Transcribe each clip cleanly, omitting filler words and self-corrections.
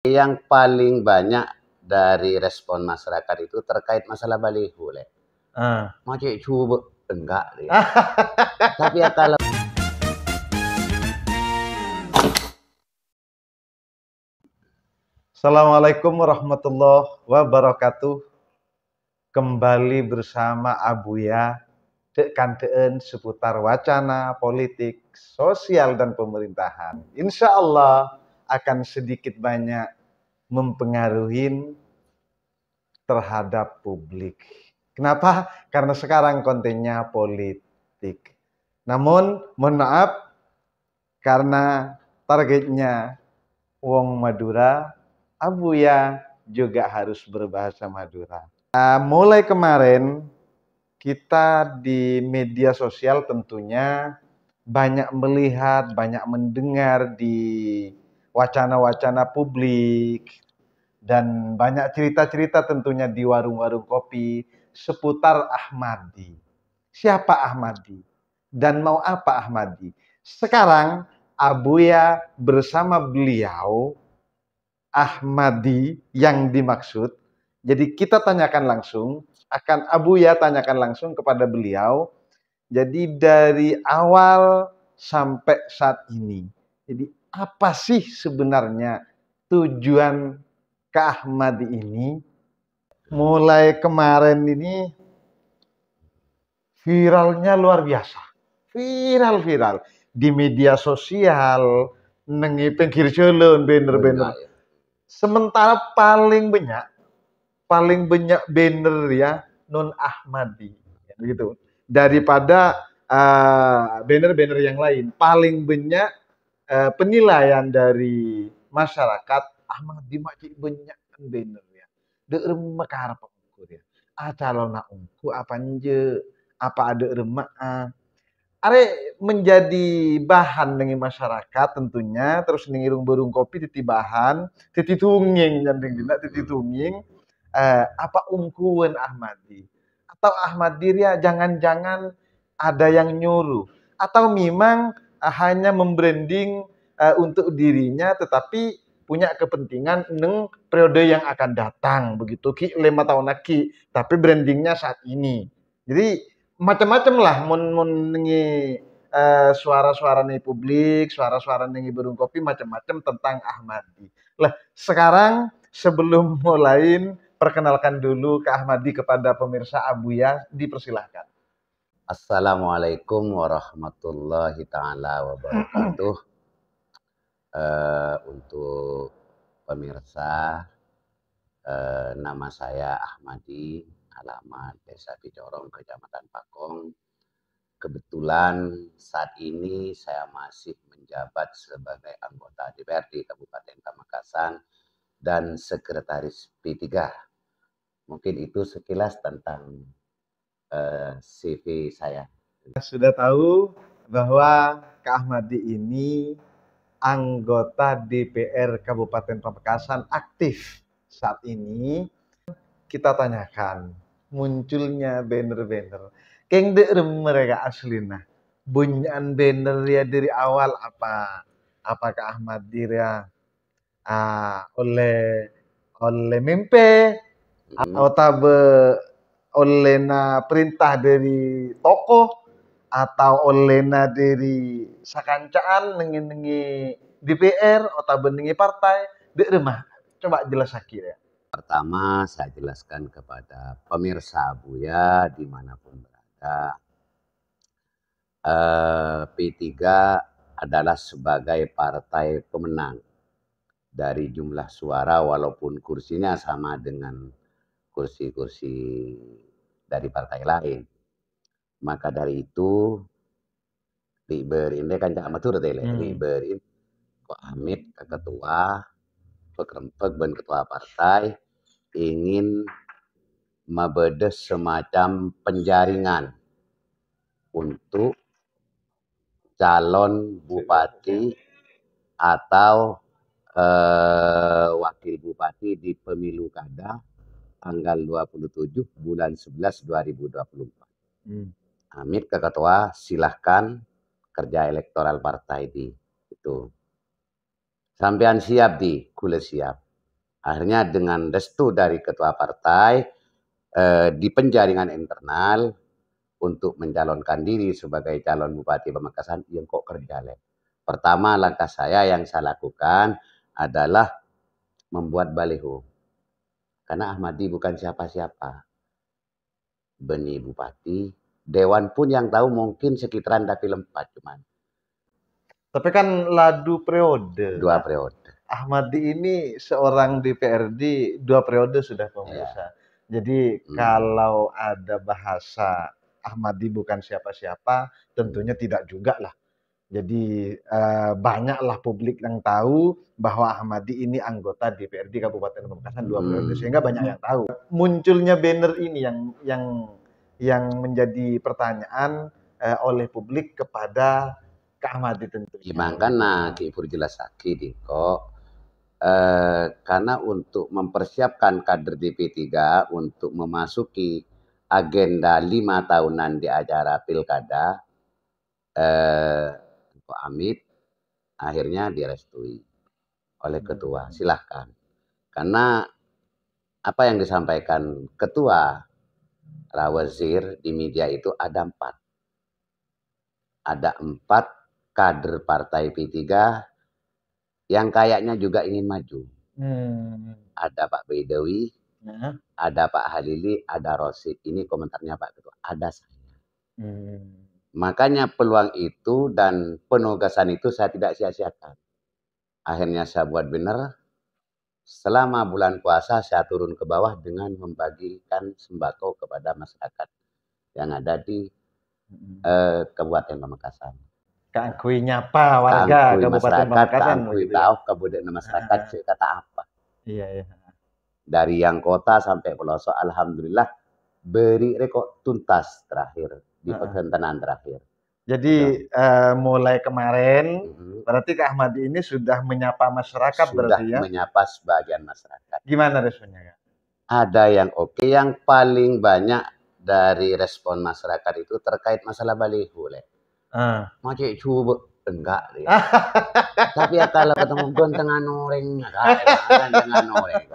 Yang paling banyak dari respon masyarakat itu terkait masalah baliho, Le. Macam coba enggak dia. Tapi ya kalau Assalamualaikum warahmatullahi wabarakatuh. Kembali bersama Abuya kanteen seputar wacana politik, sosial dan pemerintahan. Insya Allah akan sedikit banyak mempengaruhi terhadap publik. Kenapa? Karena sekarang kontennya politik. Namun mohon maaf karena targetnya wong Madura, Abuya juga harus berbahasa Madura. Mulai kemarin kita di media sosial tentunya banyak melihat, banyak mendengar di wacana-wacana publik dan banyak cerita-cerita tentunya di warung-warung kopi seputar Ahmadi. Siapa Ahmadi? Dan mau apa Ahmadi? Sekarang Abuya bersama beliau Ahmadi yang dimaksud. Jadi kita tanyakan langsung, akan Abuya tanyakan langsung kepada beliau. Jadi dari awal sampai saat ini, jadi apa sih sebenarnya tujuan ke Ahmadi ini? Mulai kemarin ini viralnya luar biasa. Viral di media sosial, nengi pinggir jalan, bener-bener. Sementara paling banyak banner ya non Ahmadi, gitu. Daripada banner-banner yang lain, paling banyak penilaian dari masyarakat Ahmadi macam banyak banner ya. Deureum mekar pengkur ya. Calona ungku apa nje, apa ada remak are menjadi bahan dengan masyarakat tentunya, terus ningirung burung kopi titi bahan, titi tunging nyanding dina titi tunging apa ungkuan Ahmadi atau Ahmadi ya jangan-jangan ada yang nyuruh atau memang hanya membranding untuk dirinya tetapi punya kepentingan neng periode yang akan datang begitu ki 5 tahun lagi tapi brandingnya saat ini. Jadi macam-macam lah mun nengi suara-suara nih publik, suara-suara nengi burung kopi macam-macam tentang Ahmadi. Lah, sekarang sebelum mulain perkenalkan dulu ke Ahmadi kepada pemirsa Abuya, dipersilahkan. Assalamualaikum warahmatullahi taala wabarakatuh. Untuk pemirsa, nama saya Ahmadi, alamat Desa Picorong, Kecamatan Pakong. Kebetulan saat ini saya masih menjabat sebagai anggota DPRD Kabupaten Pamekasan dan Sekretaris P3. Mungkin itu sekilas tentang CV saya. Sudah tahu bahwa Kak Ahmadi ini anggota DPR Kabupaten Pamekasan aktif saat ini. Kita tanyakan munculnya banner-banner. Keng deureum mereka aslina. Bunyian banner ya dari awal apa? Apakah Ahmadi ya oleh mimpi atau olehna perintah dari tokoh atau olehna dari sakancaan nengi DPR atau benengi partai deureumah. Coba jelas ya. Pertama saya jelaskan kepada pemirsa Abuya dimanapun berada. P3 adalah sebagai partai pemenang dari jumlah suara walaupun kursinya sama dengan kursi-kursi dari partai lain. Maka dari itu Riberin kan cak matur teh Riberin kok Hamid ke ketua pekrempek ben ketua partai ingin membedes semacam penjaringan untuk calon bupati atau wakil bupati di pemilu kada tanggal 27 bulan 11 2024. Hamid ke ketua silahkan kerja elektoral partai di itu. Sampean siap di kule siap. Akhirnya dengan restu dari ketua partai di penjaringan internal untuk mencalonkan diri sebagai calon Bupati Pamekasan, yang kok kerja le. Pertama langkah saya yang saya lakukan adalah membuat baliho. Karena Ahmadi bukan siapa-siapa. Beni Bupati, Dewan pun yang tahu mungkin sekitaran dapil 4 cuman. Tapi kan ladu periode. 2 periode. Ahmadi ini seorang DPRD 2 periode sudah pemirsa. Jadi kalau ada bahasa Ahmadi bukan siapa-siapa, tentunya tidak juga lah. Jadi banyaklah publik yang tahu bahwa Ahmadi ini anggota DPRD Kabupaten Pamekasan 2 periode, sehingga banyak yang tahu. Munculnya banner ini yang menjadi pertanyaan oleh publik kepada Kak Ahmadi tentunya. Makanya Ki Pur jelas lagi kok. Karena untuk mempersiapkan kader DP3 untuk memasuki agenda 5 tahunan di acara pilkada, Pak Amit akhirnya direstui oleh ketua. Silahkan. Karena apa yang disampaikan ketua Rawazir di media itu ada 4. Ada 4 kader partai P3 yang kayaknya juga ingin maju. Ada Pak Baidawi, ada Pak Halili, ada Rosid. Ini komentarnya Pak Ketua. Ada saya. Makanya peluang itu dan penugasan itu saya tidak sia-siakan. Akhirnya saya buat benar. Selama bulan puasa saya turun ke bawah dengan membagikan sembako kepada masyarakat yang ada di Kabupaten Pamekasan. Kangkui nyapa warga Kabupaten Pamekasan. Kangkui tahu Kabupaten masyarakat kata apa. Iya. Dari yang kota sampai pelosok, alhamdulillah beri rekod tuntas terakhir di perhentanan terakhir. Jadi mulai kemarin berarti Kak Ahmadi ini sudah menyapa masyarakat berarti ya? Sudah menyapa sebagian masyarakat. Gimana responnya Kak? Ada yang oke, yang paling banyak dari respon masyarakat itu terkait masalah baliho. Mau cek coba enggak deh. Tapi ya kalau ketemu gontengan orang, gontengan orang.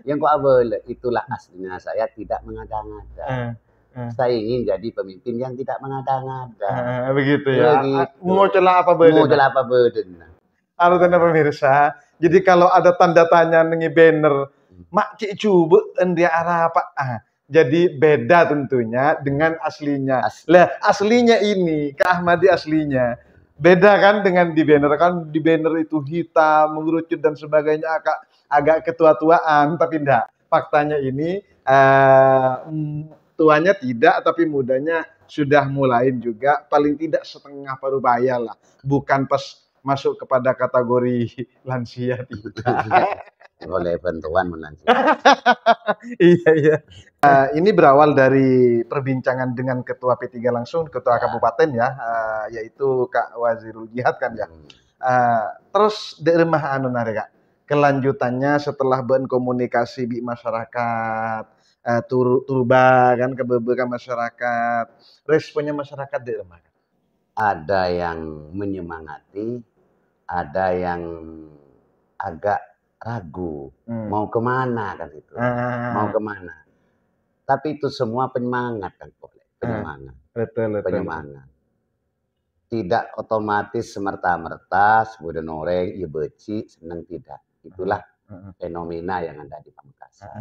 Yang kok boleh, itulah aslinya saya tidak mengada-ngada. Saya ingin jadi pemimpin yang tidak mengada-ngada. Begitu ya. Mau celah apa beden? Mau celah apa beden? Artinya pemirsa, jadi kalau ada tanda tanya nih banner, mak cik coba dia arah apa? Jadi beda tentunya dengan aslinya. Lah aslinya ini, Kak Ahmadi aslinya beda kan dengan di banner. Kan di banner itu hitam, mengerucut dan sebagainya agak ketua-tuaan, tapi enggak. Faktanya ini tuanya tidak, tapi mudanya sudah mulai juga. Paling tidak setengah parubaya lah. Bukan pas masuk kepada kategori lansia tidak. Oleh bantuan melansia. Iya. Ini berawal dari perbincangan dengan Ketua P3 langsung, Ketua Kabupaten ya, yaitu Kak Wazirul Jihad kan ya. Terus di rumah Kak, kelanjutannya setelah berkomunikasi di masyarakat, turba kan ke beberapa masyarakat, responnya masyarakat di rumah. Ada yang menyemangati, ada yang agak ragu, mau kemana kan itu, mau kemana. Tapi itu semua penyemangat kan, penyemangat. Betul. Penyemangat. Tidak otomatis semerta-merta sebuah orang ya beci senang, tidak. Itulah fenomena yang ada di Pamekasan.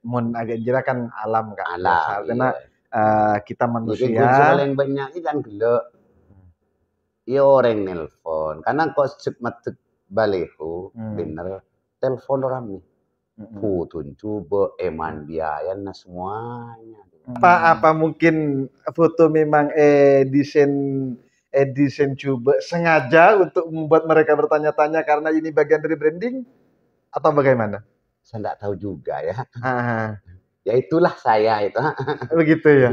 Mun agak jera kan alam Kak. Alam. Karena kita manusia. Paling banyak itu kan gelek. Ya orang nelpon. Karena kok cek baliho, bener. Telepon orang nih. Putun coba eman biaya nah semuanya. Apa mungkin foto memang desain coba sengaja untuk membuat mereka bertanya-tanya karena ini bagian dari branding atau bagaimana? Saya enggak tahu juga ya. Ya itulah saya itu. Begitu ya.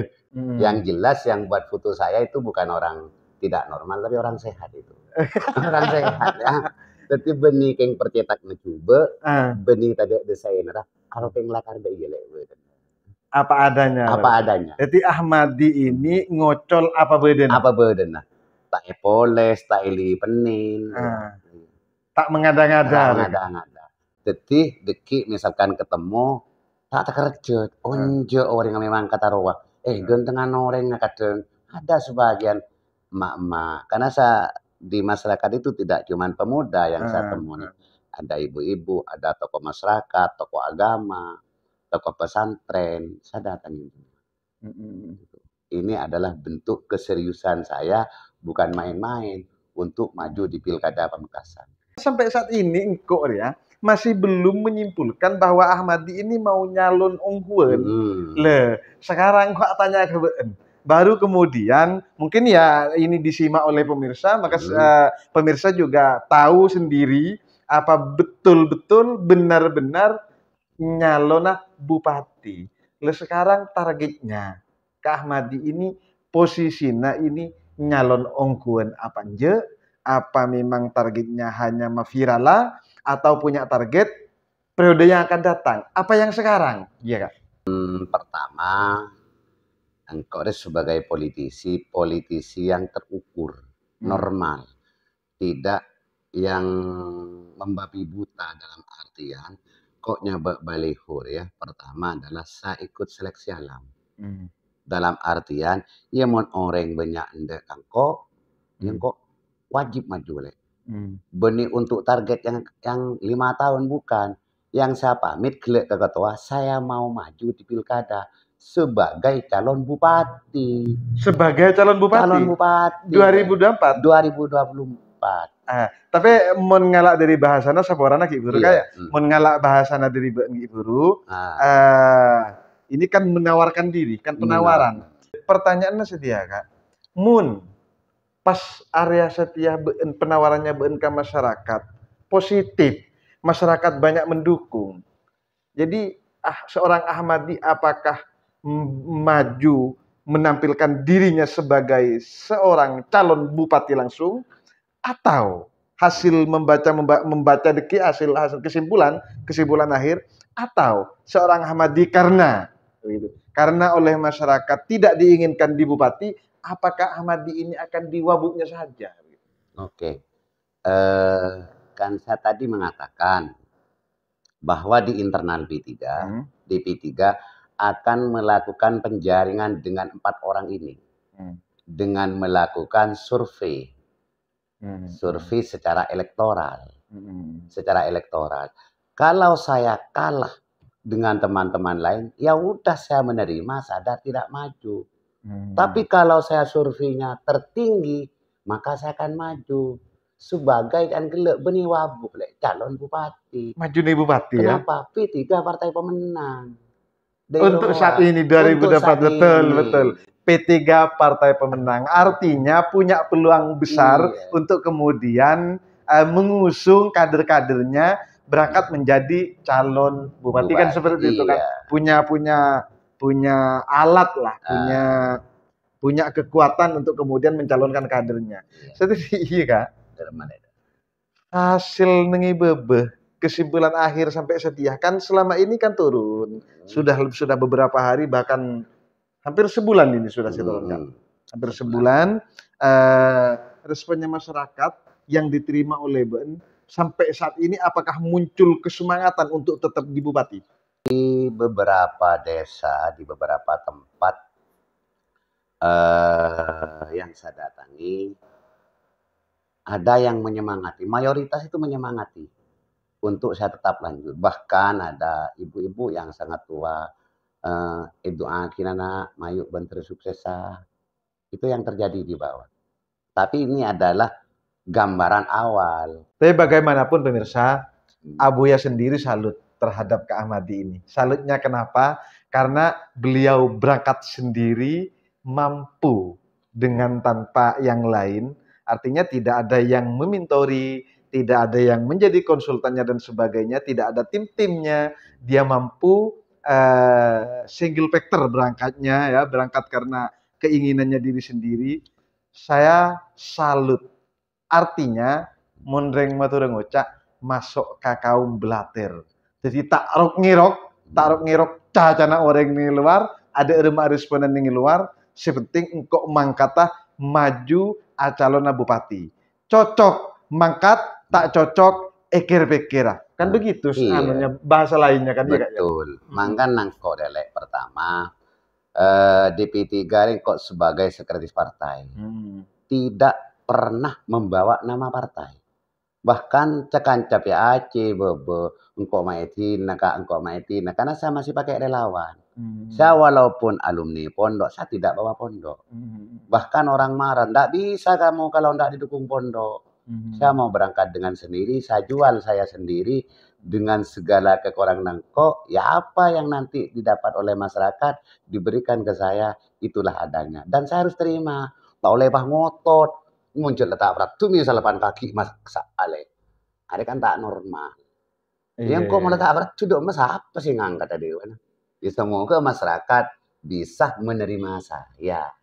Yang jelas yang buat foto saya itu bukan orang tidak normal tapi orang sehat itu. Orang sehat ya. Tapi benih keng percetak mencoba, benih tadi desainer, kalau keng lakar deh jelek. Apa adanya. Apa adanya. Jadi Ahmadi ini ngocol apa beden? Apa beden? Tak poles, tak ili penin. Tak mengada-ngada. detik deki misalkan ketemu tak kerja onjo orang yang memang kata roh gentengan orang kadang ada sebagian emak-emak karena di masyarakat itu tidak cuma pemuda yang saya temui, ada ibu-ibu, ada tokoh masyarakat, tokoh agama, tokoh pesantren, saya datangi. Ini adalah bentuk keseriusan saya, bukan main-main untuk maju di Pilkada Pamekasan. Sampai saat ini engkau ya masih belum menyimpulkan bahwa Ahmadi ini mau nyalon ungguan. Sekarang kok tanya ke BN. Baru kemudian mungkin ya ini disimak oleh pemirsa, maka pemirsa juga tahu sendiri apa betul-betul benar-benar nyalonah bupati. Sekarang targetnya ke Ahmadi ini posisinya ini nyalon ongkuan apa aja? Apa memang targetnya hanya mafirala atau punya target periode yang akan datang? Apa yang sekarang? Iya Kak. Pertama, engkau sebagai politisi yang terukur, normal, tidak yang membabi buta dalam artian kok nyabak balihur ya. Pertama adalah saya ikut seleksi alam. Dalam artian ya mon orang banyak ndek engkau yang kok wajib maju lek. Benih untuk target yang 5 tahun bukan. Yang saya pamit ke ketua, saya mau maju di pilkada sebagai calon bupati. Sebagai calon bupati? Calon bupati. 2024? 2024. Tapi mon ngalak dari bahasana saborana Ki Guru kayak mon ngalak bahasana dari Ki Guru. Ini kan menawarkan diri, kan penawaran. Pertanyaannya setia Kak. Mun pas area setia penawarannya ke masyarakat positif, masyarakat banyak mendukung. Jadi seorang Ahmadi apakah maju menampilkan dirinya sebagai seorang calon bupati langsung atau hasil membaca deki hasil kesimpulan akhir atau seorang Ahmadi karena oleh masyarakat tidak diinginkan di bupati, apakah Ahmadi ini akan diwabuknya saja? Oke. Kan saya tadi mengatakan bahwa di internal P3, di P3 akan melakukan penjaringan dengan 4 orang ini. Dengan melakukan survei. Survei secara elektoral. Secara elektoral. Kalau saya kalah dengan teman-teman lain, ya udah saya menerima, sadar tidak maju. Tapi kalau saya surveinya tertinggi, maka saya akan maju sebagai kan gelek benih wabuk calon bupati. Maju nih bupati. Kenapa? P3 partai pemenang. Untuk saat ini 2024 betul. P3 partai pemenang. Artinya punya peluang besar untuk kemudian mengusung kader-kadernya berangkat menjadi calon bupati kan seperti itu kan. Punya alat lah, punya kekuatan untuk kemudian mencalonkan kadernya. Seperti iya Kak. Hasil nengi bebeh kesimpulan akhir sampai setia kan selama ini kan turun. Sudah beberapa hari bahkan hampir sebulan ini sudah diturunkan. Hampir sebulan responnya masyarakat yang diterima oleh BN sampai saat ini apakah muncul kesemangatan untuk tetap di bupati? Di beberapa desa, di beberapa tempat yang saya datangi, ada yang menyemangati, mayoritas itu menyemangati untuk saya tetap lanjut. Bahkan ada ibu-ibu yang sangat tua, itu akhirnya mayuk bentar suksesa. Itu yang terjadi di bawah. Tapi ini adalah gambaran awal. Tapi bagaimanapun pemirsa, Abuya sendiri salut terhadap Kak Ahmadi ini. Salutnya kenapa? Karena beliau berangkat sendiri, mampu dengan tanpa yang lain. Artinya tidak ada yang memintori, tidak ada yang menjadi konsultannya dan sebagainya, tidak ada tim-timnya. Dia mampu single factor berangkatnya, ya, berangkat karena keinginannya diri sendiri. Saya salut. Artinya mondreng matureng ocak masuk ke kaum belater. Jadi takrok ngirok cacana orang di luar, ada remah responan di luar, sepenting engkau mangkata maju calon bupati. Cocok mangkat, tak cocok pikir kan begitu iya. bahasa lainnya kan ya Kak ya. Betul. Mangkan nang kok delek pertama DP3 ini kok sebagai sekretaris partai. Tidak pernah membawa nama partai. Bahkan cekancap ya Aceh, Bebe, engkau maetina, Kak, engkau maetina. Karena saya masih pakai relawan. Saya walaupun alumni pondok, saya tidak bawa pondok. Bahkan orang marah, ndak bisa kamu kalau ndak didukung pondok. Saya mau berangkat dengan sendiri, saya jual saya sendiri dengan segala kekurangan kok. Ya apa yang nanti didapat oleh masyarakat diberikan ke saya, itulah adanya. Dan saya harus terima. Tak oleh bah ngotot, muncul letak berat. Tuh misal depan kaki mas ale. Ada kan tak normal. Yang kok mau letak berat, sudah mas apa sih ngangkat tadi? Ya semoga masyarakat bisa menerima saya.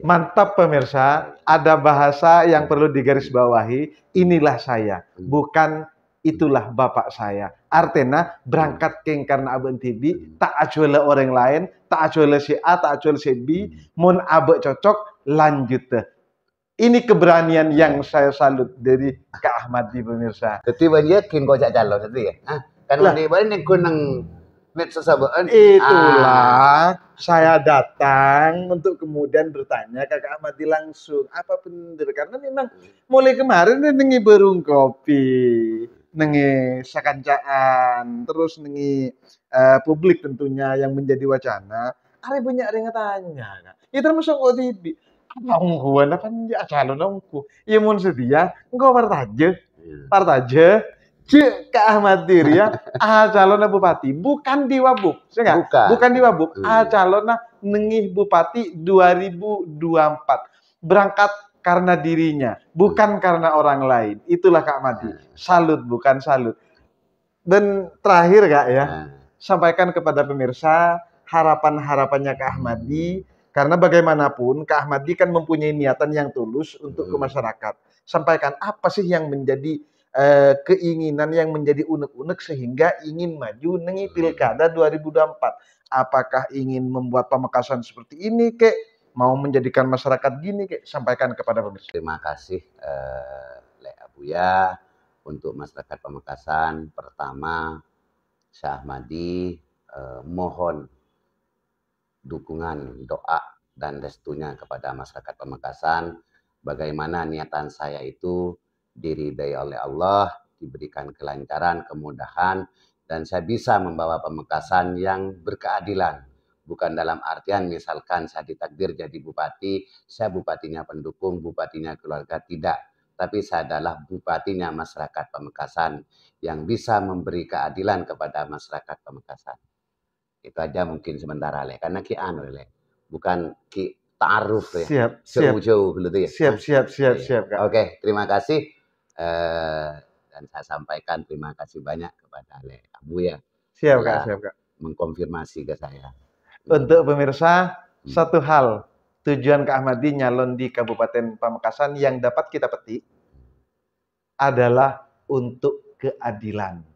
Mantap pemirsa, ada bahasa yang perlu digarisbawahi, inilah saya, bukan itulah bapak saya. Artinya berangkat keng karena abang tibi, tak acuale orang lain, tak acuale si A, tak acuale si B, mun abang cocok, lanjut deh. Ini keberanian yang saya salut dari Kak Ahmadi pemirsa. Jadi banyak kin kocak calon itu ya. Kan mandi balik nih kunang net sesabaan. Itulah saya datang untuk kemudian bertanya ke Kak Ahmadi langsung apa benar karena memang mulai kemarin nengi berung kopi, nengi sakancaan, terus nengi publik tentunya yang menjadi wacana. Ada banyak yang tanya, ya termasuk OTB. Nongkuan apa nih calon nongku? Ya mun sedia, engkau partaje, Cik Kak Ahmad Dirya, calon bupati, bukan di Wabuk, bukan di Wabuk, calon nengih bupati 2024, berangkat karena dirinya, bukan karena orang lain. Itulah Kak Ahmadi, salut bukan salut. Dan terakhir Kak ya, sampaikan kepada pemirsa harapan-harapannya Kak Ahmadi. Karena bagaimanapun Kak Ahmadi kan mempunyai niatan yang tulus untuk ke masyarakat. Sampaikan apa sih yang menjadi keinginan yang menjadi unek-unek sehingga ingin maju nengi pilkada 2024. Apakah ingin membuat Pamekasan seperti ini kek? Mau menjadikan masyarakat gini kek? Sampaikan kepada pemirsa. Terima kasih Le Abuya untuk masyarakat Pamekasan. Pertama, Syah Ahmadi mohon dukungan, doa, dan restunya kepada masyarakat Pamekasan. Bagaimana niatan saya itu diridai oleh Allah, diberikan kelancaran, kemudahan, dan saya bisa membawa Pamekasan yang berkeadilan. Bukan dalam artian misalkan saya ditakdir jadi bupati, saya bupatinya pendukung, bupatinya keluarga, tidak. Tapi saya adalah bupatinya masyarakat Pamekasan yang bisa memberi keadilan kepada masyarakat Pamekasan. Itu aja mungkin sementara Le, karena ki anu Le, bukan ki ta'aruf ya. Jauh-jauh gitu ya. Siap Kak. Oke, terima kasih dan saya sampaikan terima kasih banyak kepada Le Abuya. Siap Kak. Mengkonfirmasi ke saya. Untuk pemirsa, satu hal, tujuan Kak Ahmadi nyalon di Kabupaten Pamekasan yang dapat kita petik adalah untuk keadilan.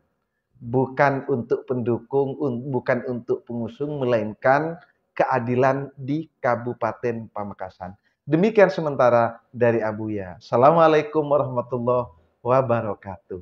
Bukan untuk pendukung, bukan untuk pengusung, melainkan keadilan di Kabupaten Pamekasan. Demikian sementara dari Abuya. Assalamualaikum warahmatullahi wabarakatuh.